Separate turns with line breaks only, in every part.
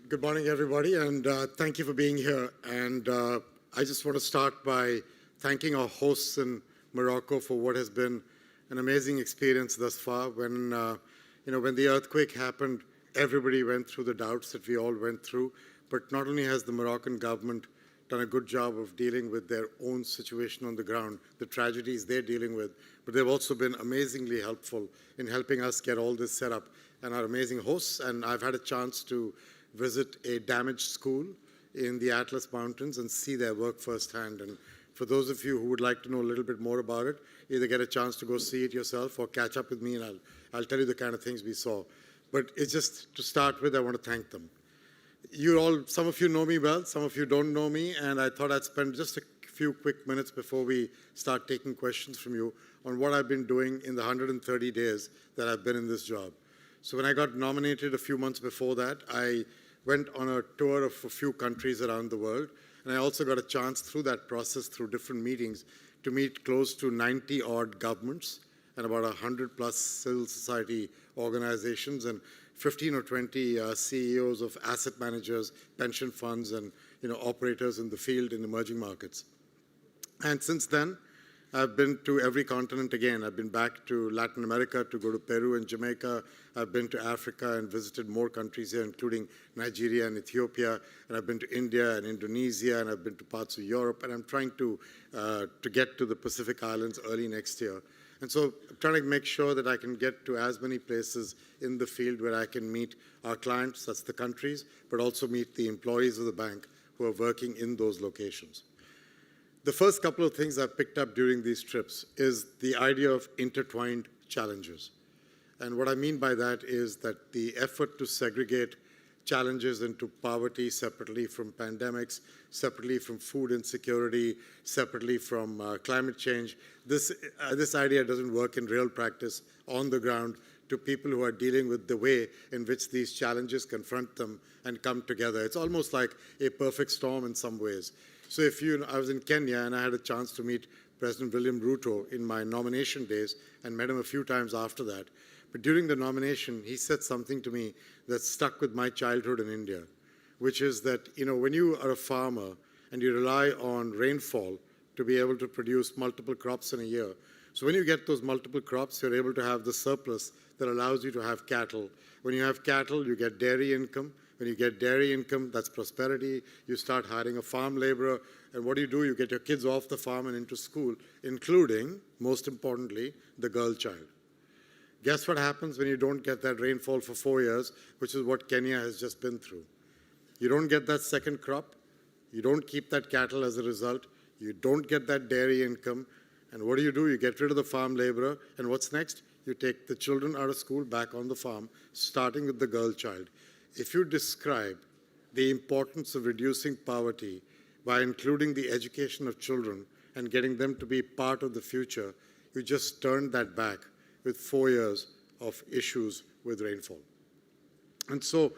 Good morning, everybody, and thank you for being here. And I just want to start by thanking our hosts in Morocco for what has been an amazing experience thus far. When the earthquake happened, everybody went through the doubts that we all went through. But not only has the Moroccan government done a good job of dealing with their own situation on the ground, the tragedies they're dealing with, but they've also been amazingly helpful in helping us get all this set up, and our amazing hosts. And I've had a chance to visit a damaged school in the Atlas Mountains and see their work firsthand. And for those of you who would like to know a little bit more about it, either get a chance to go see it yourself or catch up with me, and I'll tell you the kind of things we saw. But it's just, to start with, I want to thank them. Some of you know me well, some of you don't know me, and I thought I'd spend just a few quick minutes before we start taking questions from you on what I've been doing in the 130 days that I've been in this job. So when I got nominated a few months before that, I went on a tour of a few countries around the world, and I also got a chance through that process, through different meetings, to meet close to 90-odd governments and about 100-plus civil society organizations and 15 or 20 CEOs of asset managers, pension funds, and operators in the field in emerging markets. And since then, I've been to every continent again. I've been back to Latin America to go to Peru and Jamaica. I've been to Africa and visited more countries here, including Nigeria and Ethiopia. And I've been to India and Indonesia, and I've been to parts of Europe. And I'm trying to get to the Pacific Islands early next year. And so I'm trying to make sure that I can get to as many places in the field where I can meet our clients, that's the countries, but also meet the employees of the bank who are working in those locations. The first couple of things I've picked up during these trips is the idea of intertwined challenges. And what I mean by that is that the effort to segregate challenges into poverty separately from pandemics, separately from food insecurity, separately from climate change, this idea doesn't work in real practice on the ground to people who are dealing with the way in which these challenges confront them and come together. It's almost like a perfect storm in some ways. So I was in Kenya and I had a chance to meet President William Ruto in my nomination days and met him a few times after that. But during the nomination, he said something to me that stuck with my childhood in India, which is that, when you are a farmer and you rely on rainfall to be able to produce multiple crops in a year, so when you get those multiple crops, you're able to have the surplus that allows you to have cattle. When you have cattle, you get dairy income. When you get dairy income, that's prosperity. You start hiring a farm laborer. And what do? You get your kids off the farm and into school, including, most importantly, the girl child. Guess what happens when you don't get that rainfall for 4 years, which is what Kenya has just been through? You don't get that second crop. You don't keep that cattle as a result. You don't get that dairy income. And what do? You get rid of the farm laborer. And what's next? You take the children out of school back on the farm, starting with the girl child. If you describe the importance of reducing poverty by including the education of children and getting them to be part of the future, you just turned that back with 4 years of issues with rainfall. And so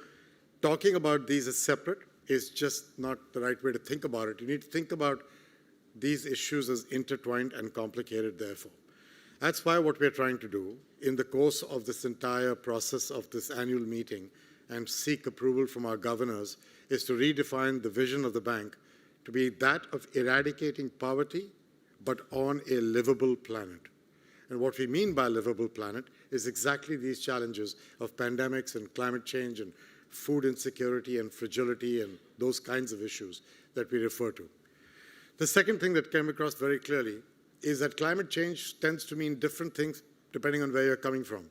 talking about these as separate is just not the right way to think about it. You need to think about these issues as intertwined and complicated, therefore. That's why what we're trying to do in the course of this entire process of this annual meeting and seek approval from our governors is to redefine the vision of the bank to be that of eradicating poverty, but on a livable planet. And what we mean by livable planet is exactly these challenges of pandemics and climate change and food insecurity and fragility and those kinds of issues that we refer to. The second thing that came across very clearly is that climate change tends to mean different things depending on where you're coming from.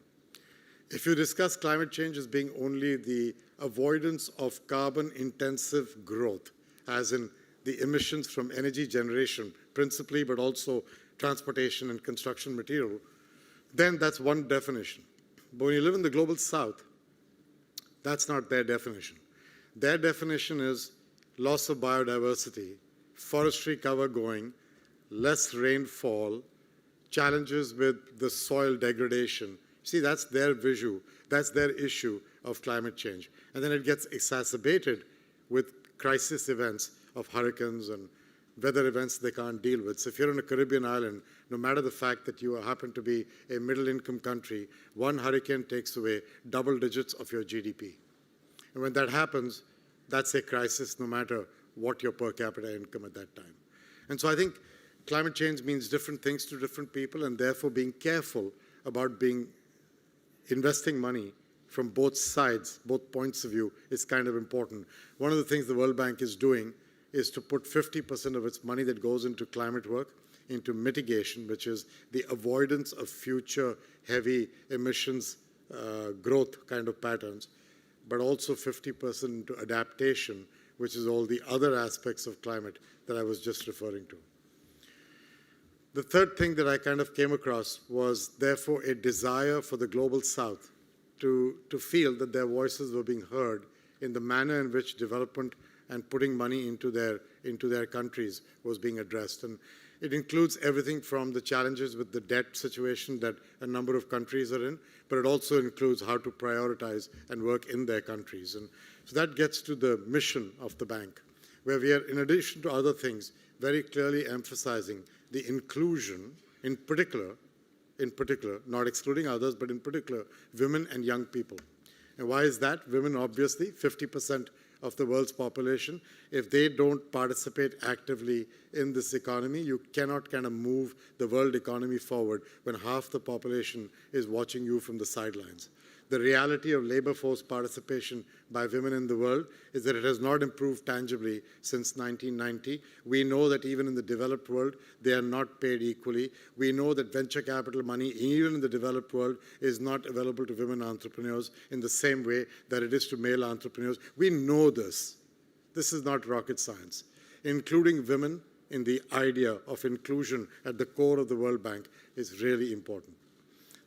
If you discuss climate change as being only the avoidance of carbon-intensive growth, as in the emissions from energy generation principally, but also transportation and construction material, then that's one definition. But when you live in the global south, that's not their definition. Their definition is loss of biodiversity, forestry cover going, less rainfall, challenges with the soil degradation. See, that's their visual, that's their issue of climate change. And then it gets exacerbated with crisis events of hurricanes and weather events they can't deal with. So if you're on a Caribbean island, no matter the fact that you happen to be a middle-income country, one hurricane takes away double digits of your GDP. And when that happens, that's a crisis no matter what your per capita income at that time. And so I think climate change means different things to different people, and therefore being careful about investing money from both sides, both points of view, is kind of important. One of the things the World Bank is doing is to put 50% of its money that goes into climate work into mitigation, which is the avoidance of future heavy emissions growth kind of patterns, but also 50% into adaptation, which is all the other aspects of climate that I was just referring to. The third thing that I kind of came across was, therefore, a desire for the Global South to feel that their voices were being heard in the manner in which development and putting money into their countries was being addressed. And it includes everything from the challenges with the debt situation that a number of countries are in, but it also includes how to prioritize and work in their countries. And so that gets to the mission of the bank, where we are, in addition to other things, very clearly emphasizing the inclusion, in particular, not excluding others, but in particular, women and young people. And why is that? Women, obviously, 50% of the world's population. If they don't participate actively in this economy, you cannot kind of move the world economy forward when half the population is watching you from the sidelines. The reality of labor force participation by women in the world is that it has not improved tangibly since 1990. We know that even in the developed world, they are not paid equally. We know that venture capital money, even in the developed world, is not available to women entrepreneurs in the same way that it is to male entrepreneurs. We know this. This is not rocket science. Including women in the idea of inclusion at the core of the World Bank is really important.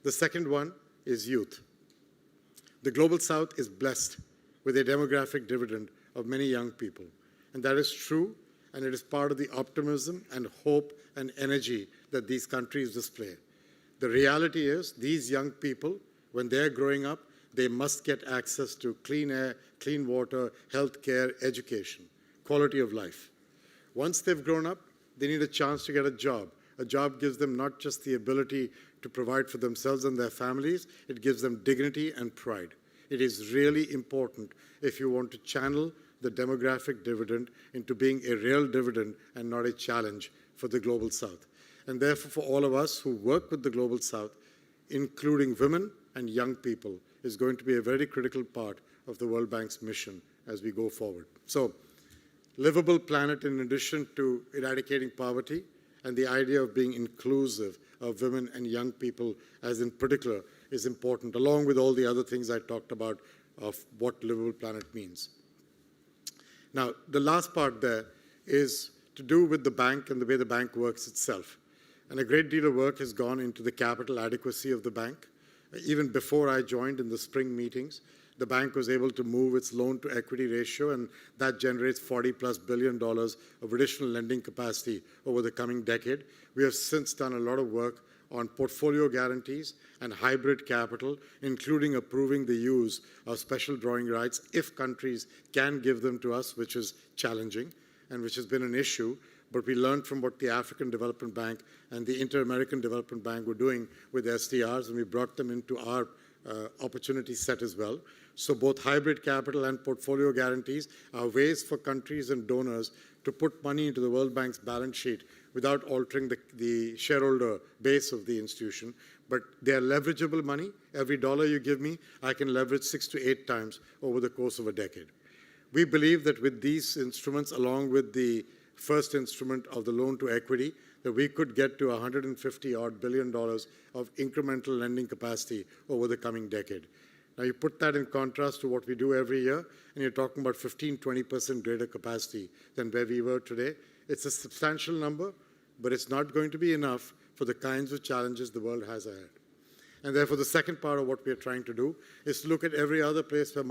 The second one is youth. The Global South is blessed with a demographic dividend of many young people. And that is true, and it is part of the optimism and hope and energy that these countries display. The reality is, these young people, when they're growing up, they must get access to clean air, clean water, health care, education, quality of life. Once they've grown up, they need a chance to get a job. A job gives them not just the ability to provide for themselves and their families, it gives them dignity and pride. It is really important if you want to channel the demographic dividend into being a real dividend and not a challenge for the Global South. And therefore, for all of us who work with the Global South, including women and young people, is going to be a very critical part of the World Bank's mission as we go forward. So, livable planet in addition to eradicating poverty, and the idea of being inclusive of women and young people, as in particular, is important, along with all the other things I talked about of what livable planet means. Now, the last part there is to do with the bank and the way the bank works itself. And a great deal of work has gone into the capital adequacy of the bank. Even before I joined in the spring meetings, the bank was able to move its loan-to-equity ratio, and that generates $40+ billion of additional lending capacity over the coming decade. We have since done a lot of work on portfolio guarantees and hybrid capital, including approving the use of special drawing rights if countries can give them to us, which is challenging and which has been an issue. But we learned from what the African Development Bank and the Inter-American Development Bank were doing with SDRs, and we brought them into our opportunity set as well. So both hybrid capital and portfolio guarantees are ways for countries and donors to put money into the World Bank's balance sheet without altering the shareholder base of the institution. But they are leverageable money. Every dollar you give me, I can leverage 6 to 8 times over the course of a decade. We believe that with these instruments, along with the first instrument of the loan to equity, that we could get to $150-odd billion of incremental lending capacity over the coming decade. Now, you put that in contrast to what we do every year, and you're talking about 15-20% greater capacity than where we were today. It's a substantial number, but it's not going to be enough for the kinds of challenges the world has ahead. And therefore, the second part of what we are trying to do is to look at every other place where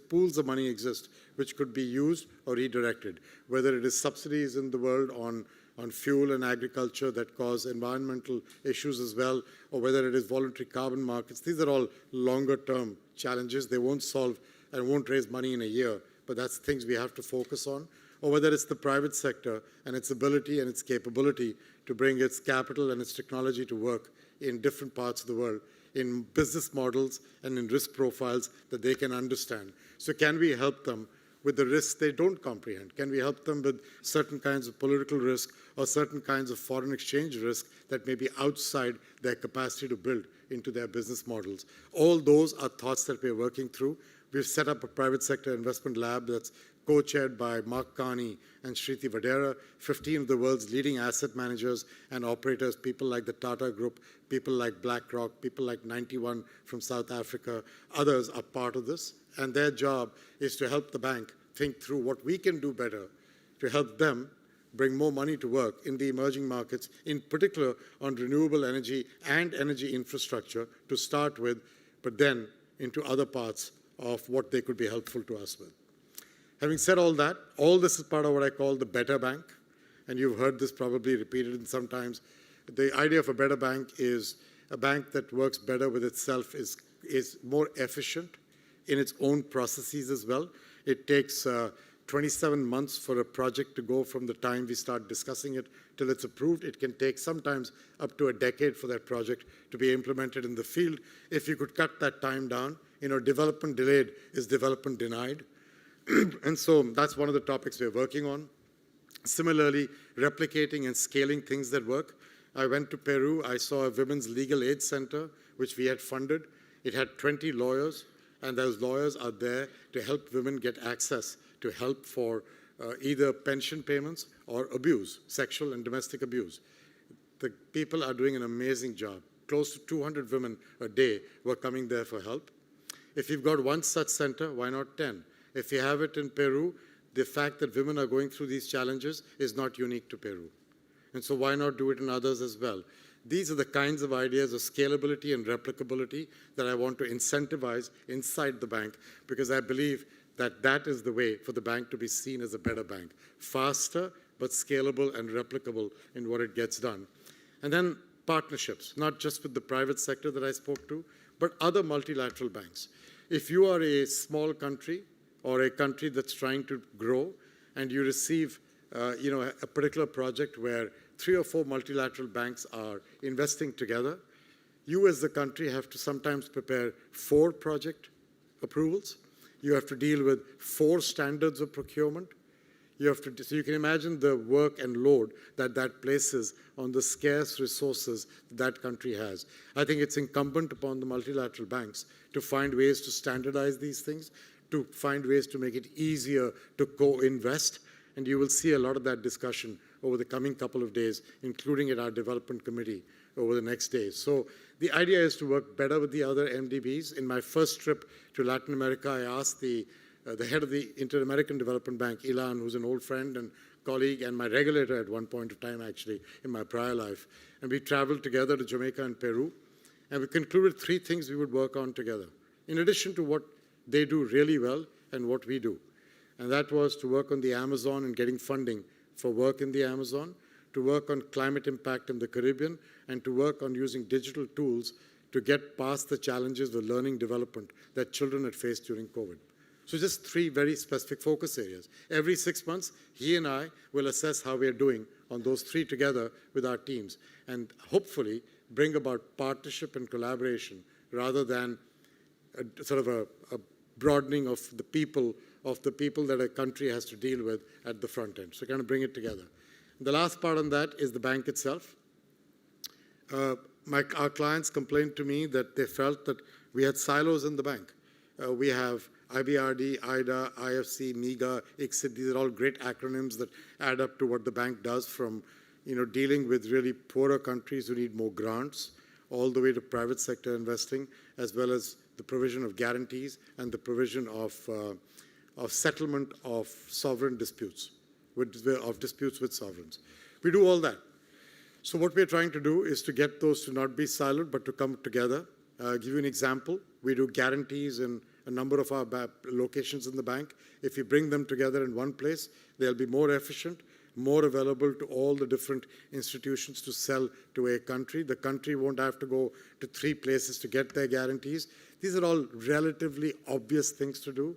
pools of money exist, which could be used or redirected, whether it is subsidies in the world on fuel and agriculture that cause environmental issues as well, or whether it is voluntary carbon markets. These are all longer-term challenges. They won't solve and won't raise money in a year, but that's things we have to focus on. Or whether it's the private sector and its ability and its capability to bring its capital and its technology to work in different parts of the world, in business models and in risk profiles that they can understand. So can we help them with the risks they don't comprehend? Can we help them with certain kinds of political risk or certain kinds of foreign exchange risk that may be outside their capacity to build into their business models? All those are thoughts that we're working through. We've set up a private sector investment lab that's co-chaired by Mark Carney and Shriti Vadera, 15 of the world's leading asset managers and operators, people like the Tata Group, people like BlackRock, people like 91 from South Africa. Others are part of this, and their job is to help the bank think through what we can do better to help them bring more money to work in the emerging markets, in particular on renewable energy and energy infrastructure to start with, but then into other parts of what they could be helpful to us with. Having said all that, all this is part of what I call the better bank, and you've heard this probably repeated sometimes. The idea of a better bank is a bank that works better with itself, is more efficient in its own processes as well. It takes 27 months for a project to go from the time we start discussing it till it's approved. It can take sometimes up to a decade for that project to be implemented in the field. If you could cut that time down, development delayed is development denied. And so that's one of the topics we're working on. Similarly, replicating and scaling things that work. I went to Peru. I saw a women's legal aid center, which we had funded. It had 20 lawyers, and those lawyers are there to help women get access to help for either pension payments or abuse, sexual and domestic abuse. The people are doing an amazing job. Close to 200 women a day were coming there for help. If you've got one such center, why not 10? If you have it in Peru, the fact that women are going through these challenges is not unique to Peru. And so why not do it in others as well? These are the kinds of ideas of scalability and replicability that I want to incentivize inside the bank, because I believe that that is the way for the bank to be seen as a better bank. Faster, but scalable and replicable in what it gets done. And then partnerships, not just with the private sector that I spoke to, but other multilateral banks. If you are a small country or a country that's trying to grow and you receive a particular project where 3 or 4 multilateral banks are investing together, you as the country have to sometimes prepare 4 project approvals. You have to deal with 4 standards of procurement. So you can imagine the work and load that places on the scarce resources that country has. I think it's incumbent upon the multilateral banks to find ways to standardize these things, to find ways to make it easier to co-invest, and you will see a lot of that discussion over the coming couple of days, including at our development committee over the next days. So the idea is to work better with the other MDBs. In my first trip to Latin America, I asked the head of the Inter-American Development Bank, Ilan, who's an old friend and colleague and my regulator at one point of time, actually, in my prior life. And we traveled together to Jamaica and Peru, and we concluded 3 things we would work on together, in addition to what they do really well and what we do. And that was to work on the Amazon and getting funding for work in the Amazon, to work on climate impact in the Caribbean, and to work on using digital tools to get past the challenges of learning development that children had faced during COVID. So just 3 very specific focus areas. Every 6 months, he and I will assess how we are doing on those 3 together with our teams, and hopefully bring about partnership and collaboration rather than a broadening of the people that a country has to deal with at the front end. So kind of bring it together. And the last part on that is the bank itself. Our clients complained to me that they felt that we had silos in the bank. We have IBRD, IDA, IFC, MIGA, ICSID. These are all great acronyms that add up to what the bank does, from dealing with really poorer countries who need more grants, all the way to private sector investing, as well as the provision of guarantees and the provision of settlement of sovereign disputes, of disputes with sovereigns. We do all that. So what we're trying to do is to get those to not be siloed, but to come together. Give you an example. We do guarantees in a number of our locations in the bank. If you bring them together in one place, they'll be more efficient, more available to all the different institutions to sell to a country. The country won't have to go to 3 places to get their guarantees. These are all relatively obvious things to do.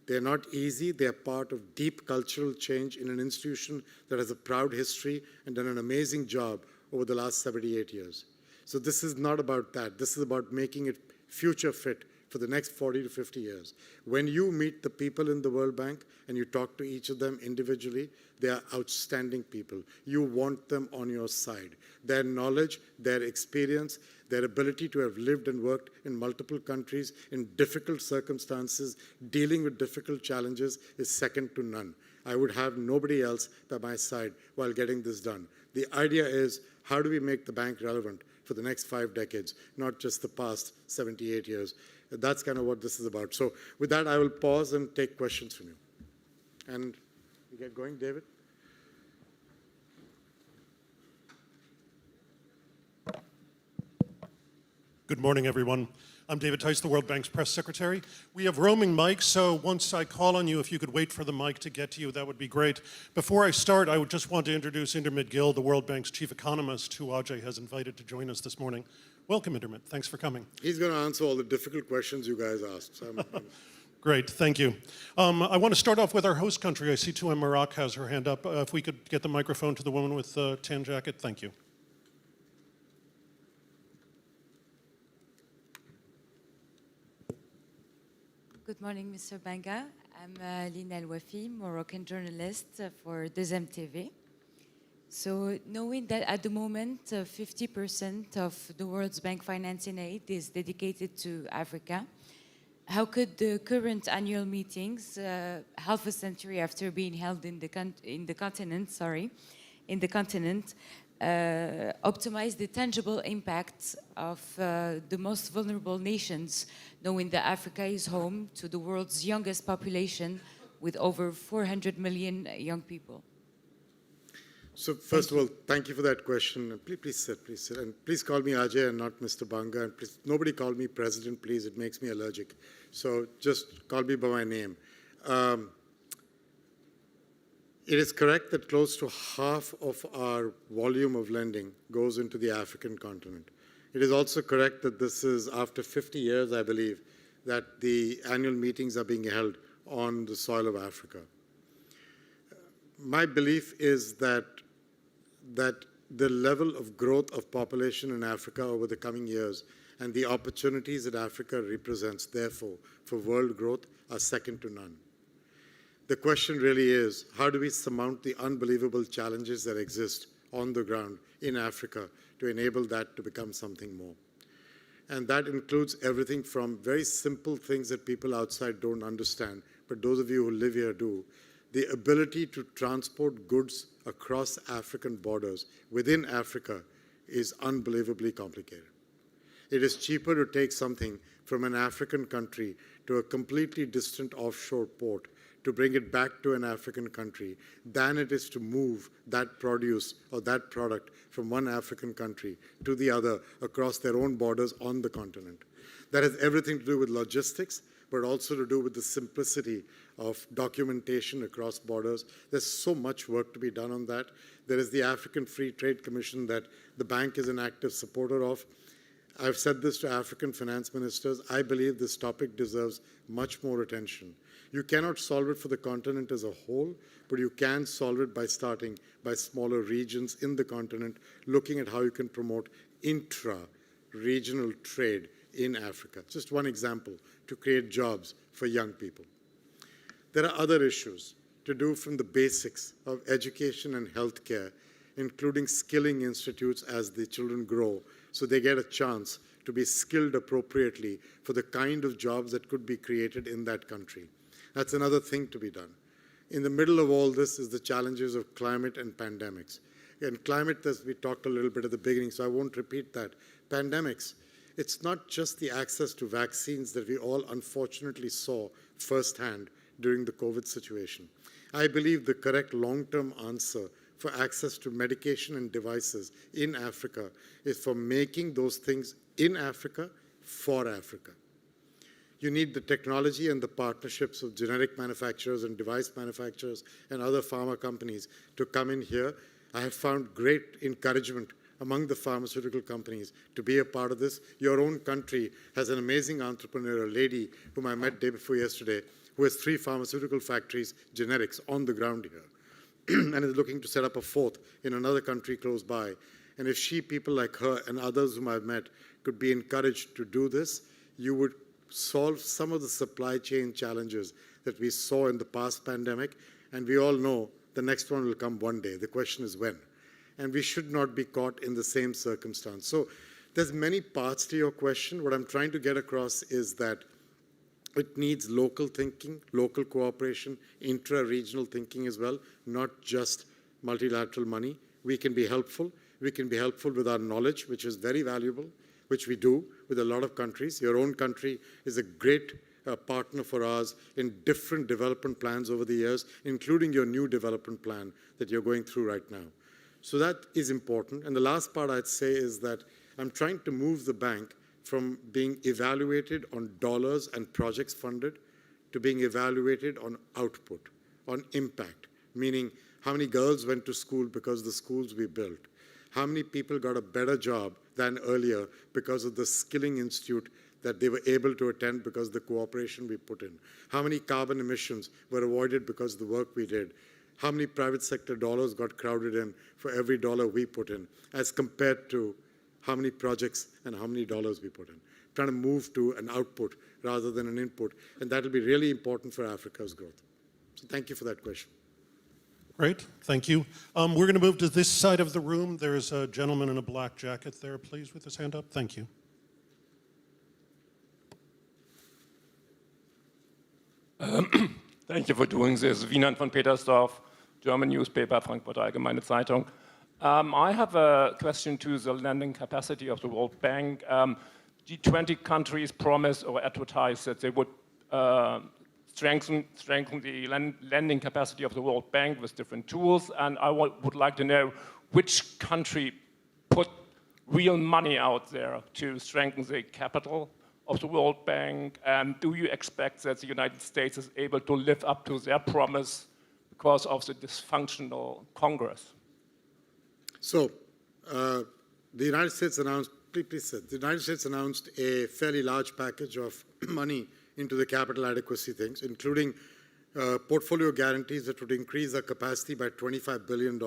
They're not easy. They're part of deep cultural change in an institution that has a proud history and done an amazing job over the last 78 years. So this is not about that. This is about making it future fit for the next 40 to 50 years. When you meet the people in the World Bank and you talk to each of them individually, they are outstanding people. You want them on your side. Their knowledge, their experience, their ability to have lived and worked in multiple countries in difficult circumstances, dealing with difficult challenges, is second to none. I would have nobody else by my side while getting this done. The idea is, how do we make the bank relevant for the next 5 decades, not just the past 78 years? That's kind of what this is about. So with that, I will pause and take questions from you. And we get going, David?
Good morning, everyone. I'm David Tice, the World Bank's press secretary. We have roaming mics, so once I call on you, if you could wait for the mic to get to you, that would be great. Before I start, I would just want to introduce Indermit Gill, the World Bank's chief economist, who Ajay has invited to join us this morning. Welcome, Indermit. Thanks for coming.
He's going to answer all the difficult questions you guys asked. So
Great, thank you. I want to start off with our host country. I see Tuan Marak has her hand up. If we could get the microphone to the woman with the tan jacket, thank you.
Good morning, Mr. Banga. I'm Lina El-Wafi, Moroccan journalist for Diya TV. So knowing that at the moment 50% of the world's bank financing aid is dedicated to Africa, how could the current annual meetings, half a century after being held in the continent, optimize the tangible impacts of the most vulnerable nations, knowing that Africa is home to the world's youngest population with over 400 million young people?
So first of all, thank you for that question. Please sit. And please call me Ajay and not Mr. Banga. And please, nobody call me President, please. It makes me allergic. So just call me by my name. It is correct that close to half of our volume of lending goes into the African continent. It is also correct that this is after 50 years, I believe, that the annual meetings are being held on the soil of Africa. My belief is that the level of growth of population in Africa over the coming years and the opportunities that Africa represents, therefore, for world growth are second to none. The question really is, how do we surmount the unbelievable challenges that exist on the ground in Africa to enable that to become something more? And that includes everything from very simple things that people outside don't understand, but those of you who live here do. The ability to transport goods across African borders within Africa is unbelievably complicated. It is cheaper to take something from an African country to a completely distant offshore port to bring it back to an African country than it is to move that produce or that product from one African country to the other across their own borders on the continent. That has everything to do with logistics, but also to do with the simplicity of documentation across borders. There's so much work to be done on that. There is the African Free Trade Commission that the bank is an active supporter of. I've said this to African finance ministers. I believe this topic deserves much more attention. You cannot solve it for the continent as a whole, but you can solve it by starting by smaller regions in the continent, looking at how you can promote intra-regional trade in Africa. Just one example, to create jobs for young people. There are other issues to do from the basics of education and healthcare, including skilling institutes as the children grow, so they get a chance to be skilled appropriately for the kind of jobs that could be created in that country. That's another thing to be done. In the middle of all this is the challenges of climate and pandemics. And climate, as we talked a little bit at the beginning, so I won't repeat that. Pandemics, it's not just the access to vaccines that we all unfortunately saw firsthand during the COVID situation. I believe the correct long-term answer for access to medication and devices in Africa is for making those things in Africa for Africa. You need the technology and the partnerships of generic manufacturers and device manufacturers and other pharma companies to come in here. I have found great encouragement among the pharmaceutical companies to be a part of this. Your own country has an amazing entrepreneur, a lady whom I met day before yesterday, who has 3 pharmaceutical factories, generics, on the ground here, and is looking to set up a 4th in another country close by. And if people like her and others whom I've met could be encouraged to do this, you would solve some of the supply chain challenges that we saw in the past pandemic. And we all know the next one will come one day. The question is when. And we should not be caught in the same circumstance. So there's many parts to your question. What I'm trying to get across is that it needs local thinking, local cooperation, intra-regional thinking as well, not just multilateral money. We can be helpful. We can be helpful with our knowledge, which is very valuable, which we do with a lot of countries. Your own country is a great partner for us in different development plans over the years, including your new development plan that you're going through right now. So that is important. And the last part I'd say is that I'm trying to move the bank from being evaluated on dollars and projects funded to being evaluated on output, on impact, meaning how many girls went to school because of the schools we built, how many people got a better job than earlier because of the skilling institute that they were able to attend because of the cooperation we put in, how many carbon emissions were avoided because of the work we did, how many private sector dollars got crowded in for every dollar we put in, as compared to how many projects and how many dollars we put in. Trying to move to an output rather than an input, and that will be really important for Africa's growth. So thank you for that question.
Great, thank you. We're going to move to this side of the room. There's a gentleman in a black jacket there, please, with his hand up. Thank you.
Thank you for doing this. Wieland von Petersdorf, German newspaper, Frankfurter Allgemeine Zeitung. I have a question to the lending capacity of the World Bank. G20 countries promise or advertise that they would strengthen the lending capacity of the World Bank with different tools. And I would like to know which country put real money out there to strengthen the capital of the World Bank. And do you expect that the United States is able to live up to their promise because of the dysfunctional Congress?
So, the United States announced, the United States announced a fairly large package of money into the capital adequacy things, including portfolio guarantees that would increase our capacity by $25 billion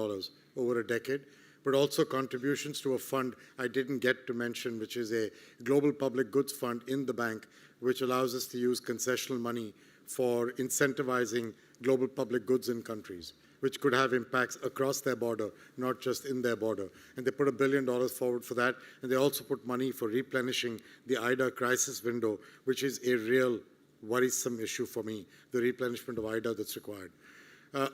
over a decade, but also contributions to a fund I didn't get to mention, which is a global public goods fund in the bank, which allows us to use concessional money for incentivizing global public goods in countries, which could have impacts across their border, not just in their border. And they put $1 billion forward for that, and they also put money for replenishing the IDA crisis window, which is a real worrisome issue for me, the replenishment of IDA that's required.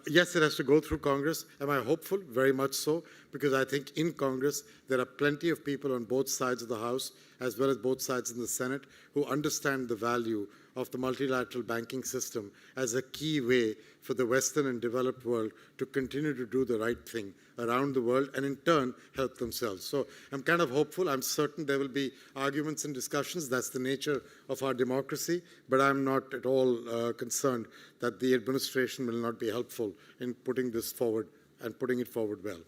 Yes, it has to go through Congress. Am I hopeful? Very much so, because I think in Congress there are plenty of people on both sides of the House, as well as both sides in the Senate, who understand the value of the multilateral banking system as a key way for the Western and developed world to continue to do the right thing around the world and in turn help themselves. So I'm kind of hopeful. I'm certain there will be arguments and discussions. That's the nature of our democracy, but I'm not at all concerned that the administration will not be helpful in putting this forward and putting it forward well.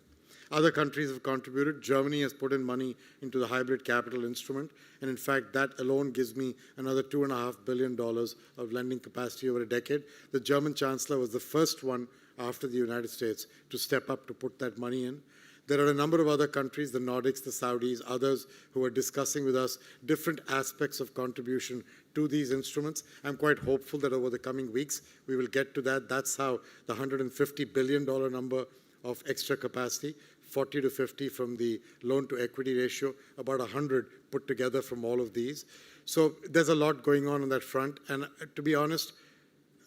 Other countries have contributed. Germany has put in money into the hybrid capital instrument. And in fact, that alone gives me another $2.5 billion of lending capacity over a decade. The German chancellor was the first one after the United States to step up to put that money in. There are a number of other countries, the Nordics, the Saudis, others who are discussing with us different aspects of contribution to these instruments. I'm quite hopeful that over the coming weeks, we will get to that. That's how the $150 billion number of extra capacity, 40 to 50 from the loan to equity ratio, about 100 put together from all of these. So there's a lot going on that front. And to be honest,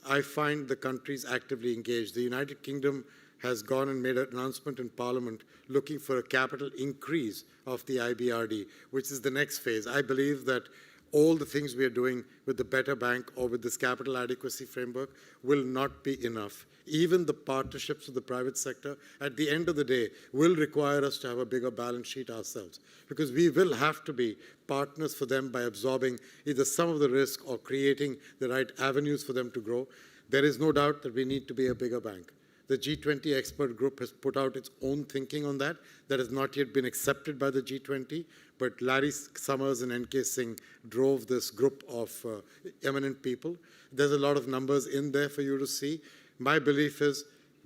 I find the countries actively engaged. The United Kingdom has gone and made an announcement in Parliament looking for a capital increase of the IBRD, which is the next phase. I believe that all the things we are doing with the Better Bank or with this capital adequacy framework will not be enough. Even the partnerships with the private sector, at the end of the day, will require us to have a bigger balance sheet ourselves, because we will have to be partners for them by absorbing either some of the risk or creating the right avenues for them to grow. There is no doubt that we need to be a bigger bank. The G20 expert group has put out its own thinking on that. That has not yet been accepted by the G20, but Larry Summers and N.K. Singh drove this group of eminent people. There's a lot of numbers in there for you to see. My belief is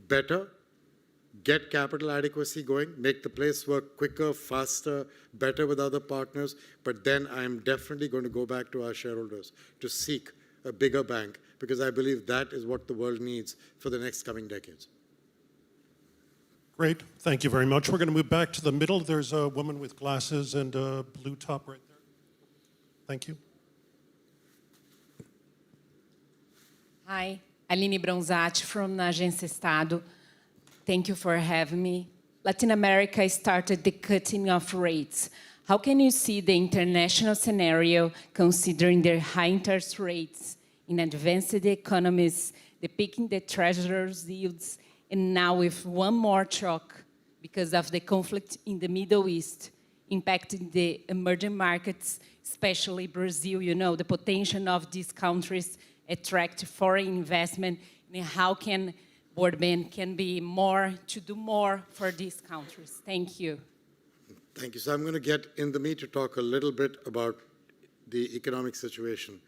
better, get capital adequacy going, make the place work quicker, faster, better with other partners, but then I'm definitely going to go back to our shareholders to seek a bigger bank, because I believe that is what the world needs for the next coming decades.
Great, thank you very much. We're going to move back to the middle. There's a woman with glasses and a blue top right there. Thank you.
Hi, Aline Bronzatti from Agência Estado. Thank you for having me. Latin America started the cutting of rates. How can you see the international scenario considering their high interest rates in advanced economies, the peaking the treasurers' yields, and now with one more shock because of the conflict in the Middle East impacting the emerging markets, especially Brazil, you know, the potential of these countries attract foreign investment, and how can World Bank can be more, to do more for these countries? Thank you.
Thank you. So I'm going to get in the meat to talk a little bit about the economic situation.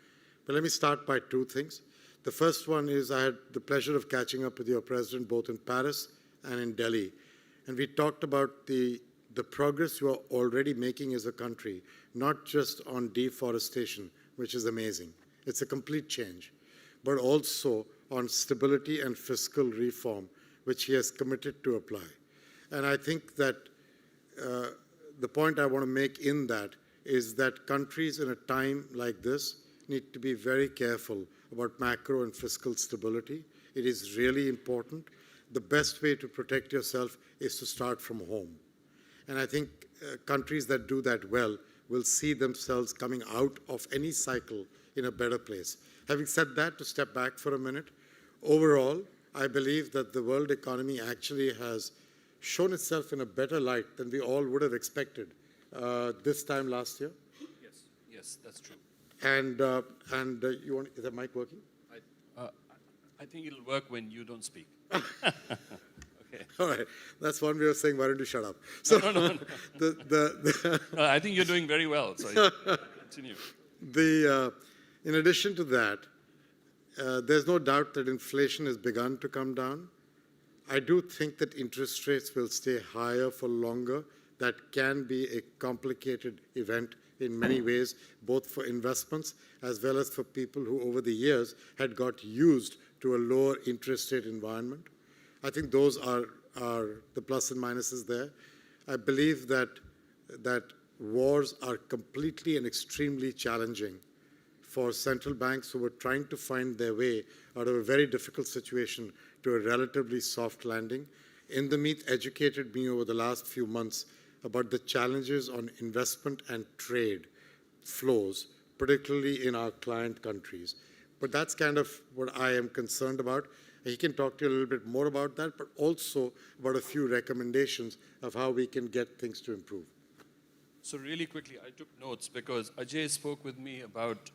But let me start by two things. The first one is I had the pleasure of catching up with your president both in Paris and in Delhi. And we talked about the progress you are already making as a country, not just on deforestation, which is amazing. It's a complete change, but also on stability and fiscal reform, which he has committed to apply. And I think that the point I want to make in that is that countries in a time like this need to be very careful about macro and fiscal stability. It is really important. The best way to protect yourself is to start from home. And I think countries that do that well will see themselves coming out of any cycle in a better place. Having said that, to step back for a minute, overall, I believe that the world economy actually has shown itself in a better light than we all would have expected this time last year.
Yes, that's true.
And you want, is that mic working?
I think it'll work when you don't speak. Okay.
All right. That's one way of saying, why don't you shut up? So
No. I think you're doing very well, so continue.
In addition to that, there's no doubt that inflation has begun to come down. I do think that interest rates will stay higher for longer. That can be a complicated event in many ways, both for investments as well as for people who over the years had got used to a lower interest rate environment. I think those are the plus and minuses there. I believe that wars are completely and extremely challenging for central banks who were trying to find their way out of a very difficult situation to a relatively soft landing. In the Meet educated me over the last few months about the challenges on investment and trade flows, particularly in our client countries. But that's kind of what I am concerned about. He can talk to you a little bit more about that, but also about a few recommendations of how we can get things to improve.
So really quickly, I took notes because Ajay spoke with me about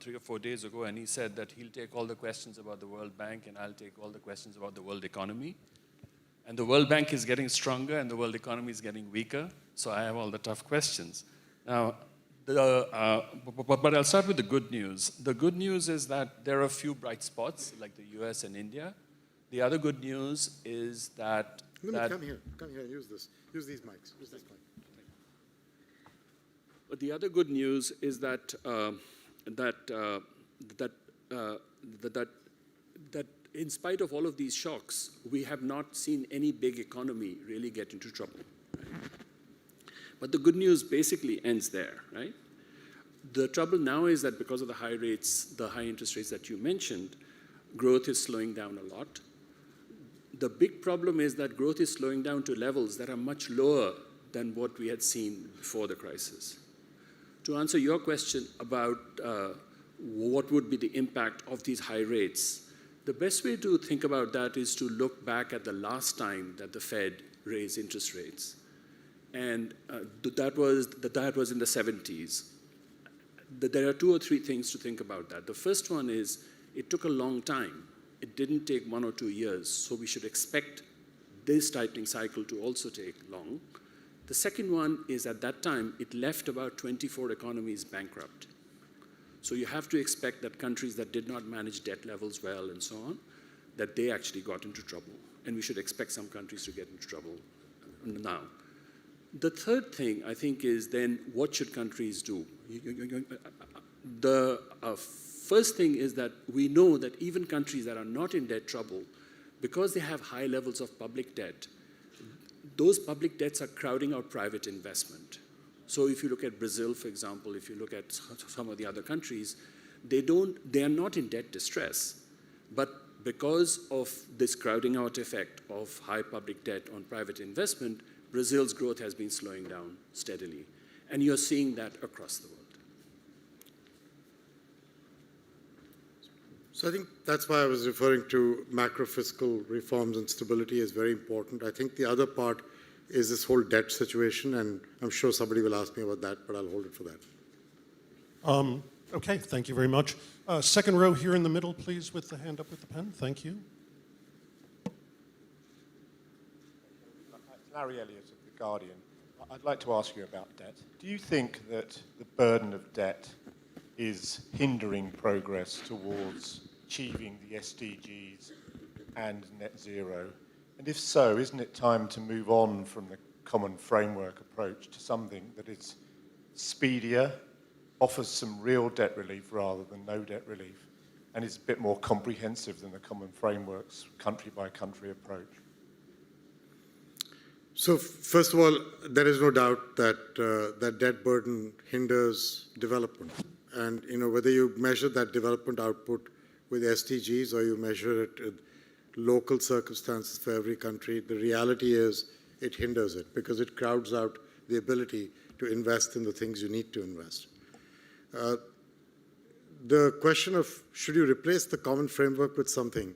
3 or 4 days ago, and he said that he'll take all the questions about the World Bank and I'll take all the questions about the world economy. And the World Bank is getting stronger and the world economy is getting weaker, so I have all the tough questions. Now, but I'll start with the good news. The good news is that there are a few bright spots, like the US and India. The other good news is that...
Come here, use this. Use these mics, use this mic.
But the other good news is that in spite of all of these shocks, we have not seen any big economy really get into trouble. Right? But the good news basically ends there, right? The trouble now is that because of the high rates, the high interest rates that you mentioned, growth is slowing down a lot. The big problem is that growth is slowing down to levels that are much lower than what we had seen before the crisis. To answer your question about what would be the impact of these high rates, the best way to think about that is to look back at the last time that the Fed raised interest rates. And that was in the 70s. There are 2 or 3 things to think about that. The first one is it took a long time. It didn't take 1 or 2 years, so we should expect this tightening cycle to also take long. The second one is at that time, it left about 24 economies bankrupt. So you have to expect that countries that did not manage debt levels well and so on, that they actually got into trouble. and we should expect some countries to get into trouble now. The third thing, I think, is then what should countries do? The first thing is that we know that even countries that are not in debt trouble, because they have high levels of public debt, those public debts are crowding out private investment. So if you look at Brazil, for example, if you look at some of the other countries, they are not in debt distress, but because of this crowding out effect of high public debt on private investment, Brazil's growth has been slowing down steadily. And you're seeing that across the world.
So I think that's why I was referring to macro fiscal reforms and stability is very important. I think the other part is this whole debt situation, and I'm sure somebody will ask me about that, but I'll hold it for that.
Okay, thank you very much. Second row here in the middle, please, with the hand up with the pen. Thank you.
Larry Elliott of The Guardian. I'd like to ask you about debt. Do you think that the burden of debt is hindering progress towards achieving the SDGs and net zero? And if so, isn't it time to move on from the common framework approach to something that is speedier, offers some real debt relief rather than no debt relief, and is a bit more comprehensive than the common framework's country-by-country approach?
So first of all, there is no doubt that that debt burden hinders development. And whether you measure that development output with SDGs or you measure it with local circumstances for every country, the reality is it hinders it because it crowds out the ability to invest in the things you need to invest. The question of should you replace the common framework with something,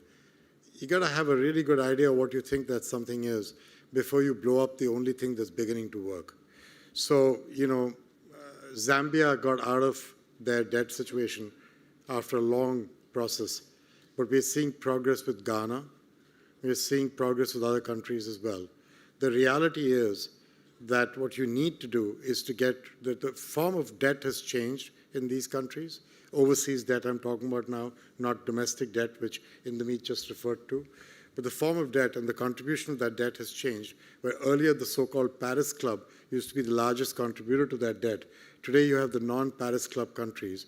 you got to have a really good idea of what you think that something is before you blow up the only thing that's beginning to work. So, Zambia got out of their debt situation after a long process, but we're seeing progress with Ghana. We're seeing progress with other countries as well. The reality is that what you need to do is to get the form of debt has changed in these countries. Overseas debt I'm talking about now, not domestic debt, which Indamit just referred to. But the form of debt and the contribution of that debt has changed, where earlier the so-called Paris Club used to be the largest contributor to that debt. Today you have the non-Paris Club countries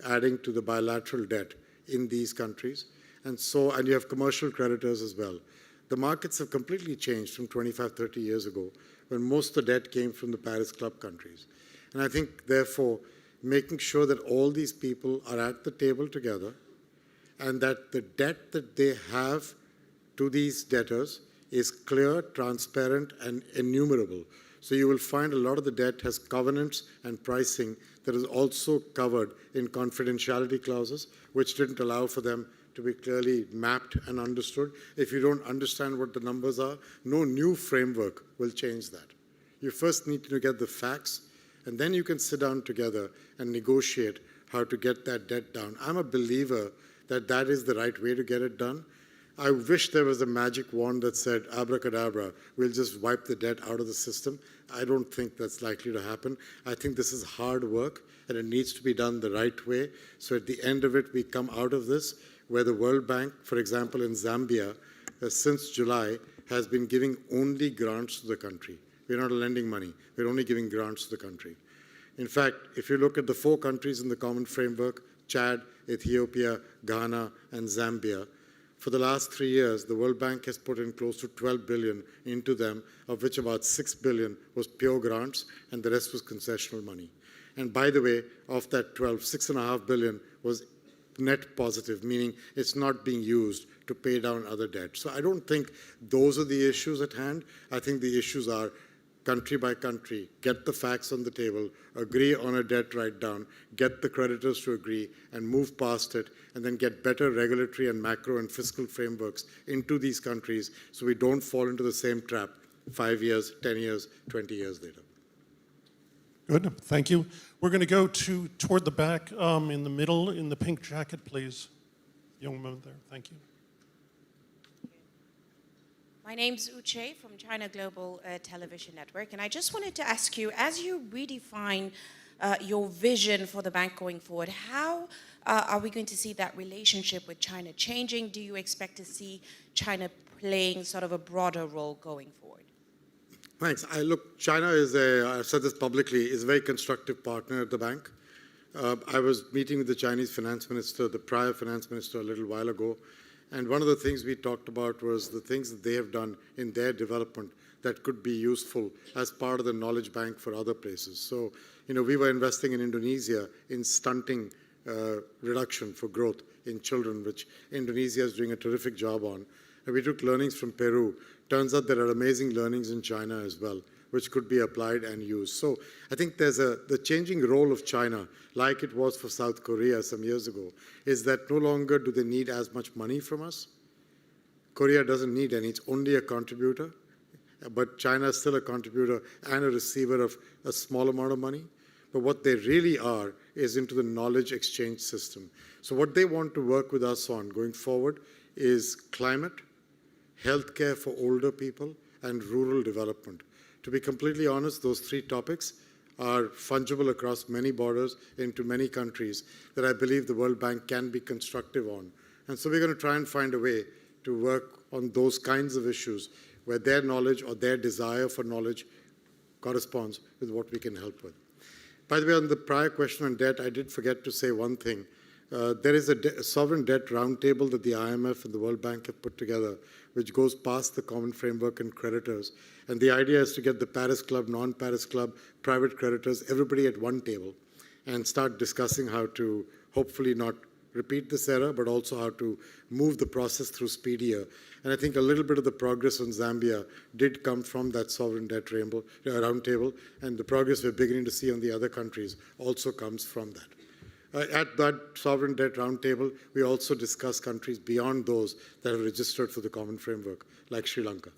adding to the bilateral debt in these countries. And you have commercial creditors as well. The markets have completely changed from 25, 30 years ago, when most of the debt came from the Paris Club countries. And I think, therefore, making sure that all these people are at the table together and that the debt that they have to these debtors is clear, transparent, and enumerable. So you will find a lot of the debt has covenants and pricing that is also covered in confidentiality clauses, which didn't allow for them to be clearly mapped and understood. If you don't understand what the numbers are, no new framework will change that. You first need to get the facts, and then you can sit down together and negotiate how to get that debt down. I'm a believer that that is the right way to get it done. I wish there was a magic wand that said, abracadabra, we'll just wipe the debt out of the system. I don't think that's likely to happen. I think this is hard work, and it needs to be done the right way. So at the end of it, we come out of this, where the World Bank, for example, in Zambia, since July, has been giving only grants to the country. We're not lending money. We're only giving grants to the country. In fact, if you look at the 4 countries in the common framework, Chad, Ethiopia, Ghana, and Zambia, for the last 3 years, the World Bank has put in close to 12 billion into them, of which about 6 billion was pure grants, and the rest was concessional money. And by the way, of that 12, 6.5 billion was net positive, meaning it's not being used to pay down other debt. So I don't think those are the issues at hand. I think the issues are country by country, get the facts on the table, agree on a debt write-down, get the creditors to agree, and move past it, and then get better regulatory and macro and fiscal frameworks into these countries so we don't fall into the same trap 5 years, 10 years, 20 years later.
Good, thank you. We're going to go toward the back in the middle, in the pink jacket, please. Young woman there, thank you.
My name's Uche from China Global Television Network, and I just wanted to ask you, as you redefine your vision for the bank going forward. How are we going to see that relationship with China changing? Do you expect to see China playing sort of a broader role going forward?
Thanks. Look, China is I've said this publicly, is a very constructive partner at the bank. I was meeting with the Chinese finance minister, the prior finance minister, a little while ago, and one of the things we talked about was the things that they have done in their development that could be useful as part of the knowledge bank for other places. So, we were investing in Indonesia in stunting reduction for growth in children, which Indonesia is doing a terrific job on. And we took learnings from Peru. Turns out there are amazing learnings in China as well, which could be applied and used. So I think the changing role of China, like it was for South Korea some years ago, is that no longer do they need as much money from us. Korea doesn't need any, it's only a contributor, but China is still a contributor and a receiver of a small amount of money. But what they really are is into the knowledge exchange system. So what they want to work with us on going forward is climate, healthcare for older people, and rural development. To be completely honest, those three topics are fungible across many borders into many countries that I believe the World Bank can be constructive on. And so we're going to try and find a way to work on those kinds of issues where their knowledge or their desire for knowledge corresponds with what we can help with. By the way, on the prior question on debt, I did forget to say one thing. There is a sovereign debt roundtable that the IMF and the World Bank have put together, which goes past the common framework and creditors. And the idea is to get the Paris Club, non-Paris Club, private creditors, everybody at one table and start discussing how to hopefully not repeat this error, but also how to move the process through speedier. And I think a little bit of the progress on Zambia did come from that sovereign debt roundtable, and the progress we're beginning to see on the other countries also comes from that. At that sovereign debt roundtable, we also discuss countries beyond those that have registered for the common framework, like Sri Lanka.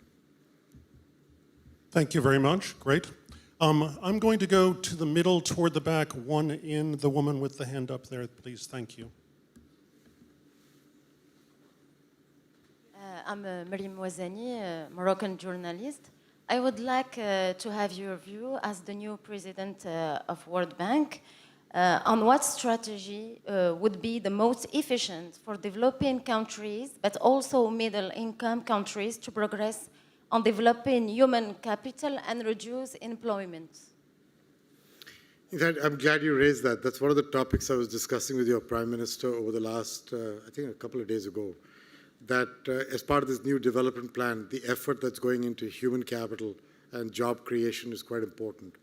Thank you very much. Great. I'm going to go to the middle, toward the back, one in, the woman with the hand up there, please. Thank you.
I'm Maryam Ouazani, a Moroccan journalist. I would like to have your view as the new president of World Bank on what strategy would be the most efficient for developing countries, but also middle-income countries to progress on developing human capital and reduce employment.
I'm glad you raised that. That's one of the topics I was discussing with your Prime Minister over the last, I think a couple of days ago, that as part of this new development plan, the effort that's going into human capital and job creation is quite important.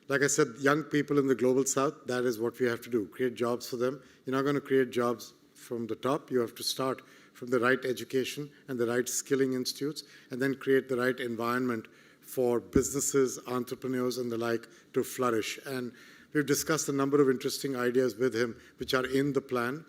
Like I said, young people in the global south, that is what we have to do, create jobs for them. You're not going to create jobs from the top. You have to start from the right education and the right skilling institutes, and then create the right environment for businesses, entrepreneurs, and the like to flourish. And we've discussed a number of interesting ideas with him, which are in the plan.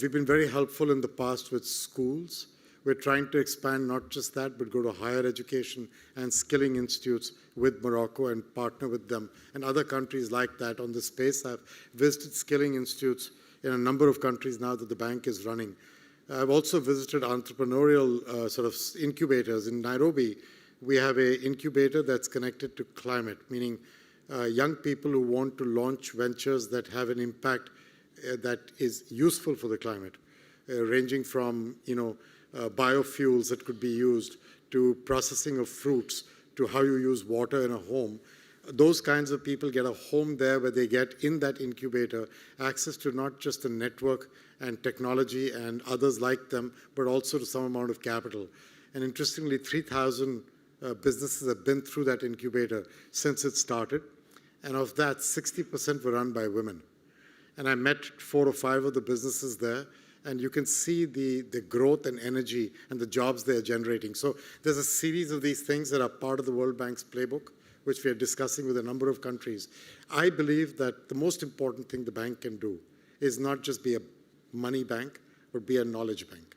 We've been very helpful in the past with schools. We're trying to expand not just that, but go to higher education and skilling institutes with Morocco and partner with them and other countries like that on the space. I've visited skilling institutes in a number of countries now that the bank is running. I've also visited entrepreneurial sort of incubators. In Nairobi, we have an incubator that's connected to climate, meaning young people who want to launch ventures that have an impact that is useful for the climate, ranging from biofuels that could be used to processing of fruits to how you use water in a home. Those kinds of people get a home there where they get in that incubator access to not just the network and technology and others like them, but also to some amount of capital. And interestingly, 3,000 businesses have been through that incubator since it started. And of that, 60% were run by women. And I met 4 or 5 of the businesses there, and you can see the growth and energy and the jobs they're generating. So there's a series of these things that are part of the World Bank's playbook, which we are discussing with a number of countries. I believe that the most important thing the bank can do is not just be a money bank, but be a knowledge bank.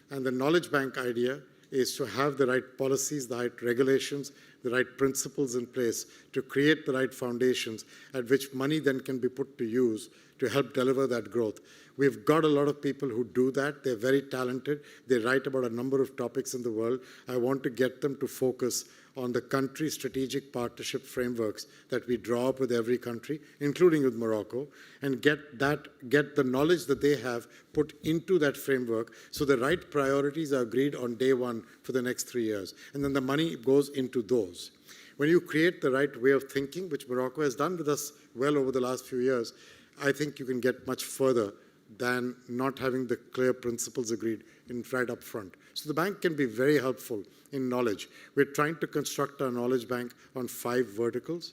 And the knowledge bank idea is to have the right policies, the right regulations, the right principles in place to create the right foundations at which money then can be put to use to help deliver that growth. We've got a lot of people who do that. They're very talented. They write about a number of topics in the world. I want to get them to focus on the country strategic partnership frameworks that we draw up with every country, including with Morocco, and get the knowledge that they have put into that framework so the right priorities are agreed on day one for the next 3 years. And then the money goes into those. When you create the right way of thinking, which Morocco has done with us well over the last few years, I think you can get much further than not having the clear principles agreed right up front. So the bank can be very helpful in knowledge. We're trying to construct our knowledge bank on 5 verticals: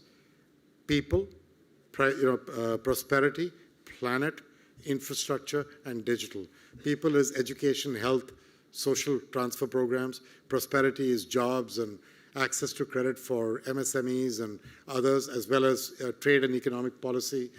people, prosperity, planet, infrastructure, and digital. People is education, health, social transfer programs. Prosperity is jobs and access to credit for MSMEs and others, as well as trade and economic policy.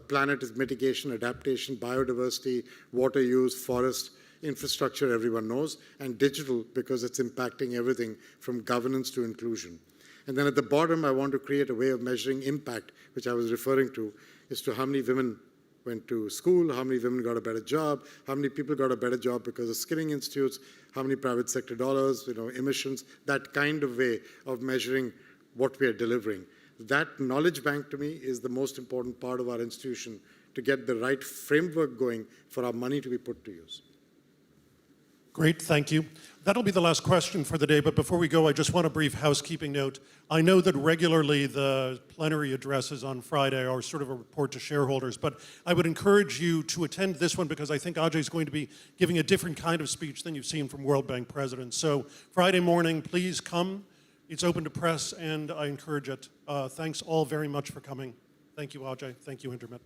Planet is mitigation, adaptation, biodiversity, water use, forest, infrastructure, everyone knows, and digital because it's impacting everything from governance to inclusion. And then at the bottom, I want to create a way of measuring impact, which I was referring to, is to how many women went to school, how many women got a better job, how many people got a better job because of skilling institutes, how many private sector dollars, emissions, that kind of way of measuring what we are delivering. That knowledge bank to me is the most important part of our institution to get the right framework going for our money to be put to use.
Great, thank you. That'll be the last question for the day, but before we go, I just want a brief housekeeping note. I know that regularly the plenary addresses on Friday are sort of a report to shareholders, but I would encourage you to attend this one because I think Ajay is going to be giving a different kind of speech than you've seen from World Bank presidents. So Friday morning, please come. It's open to press, and I encourage it. Thanks all very much for coming. Thank you, Ajay. Thank you, Intermit.